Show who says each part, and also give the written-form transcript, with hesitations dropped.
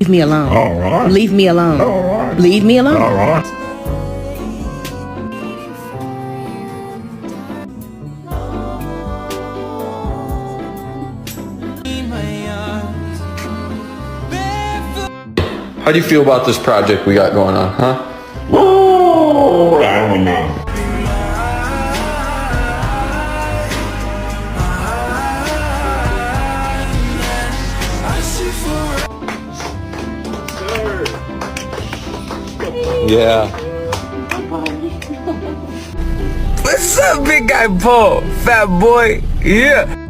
Speaker 1: Leave me alone.
Speaker 2: All right.
Speaker 1: Leave me alone.
Speaker 2: All right.
Speaker 1: Leave me alone.
Speaker 2: All right.
Speaker 3: How do you feel about this project we got going on, huh?
Speaker 2: Whoa, I don't know.
Speaker 3: Yeah.
Speaker 4: What's up, big guy Paul? Fat boy? Yeah.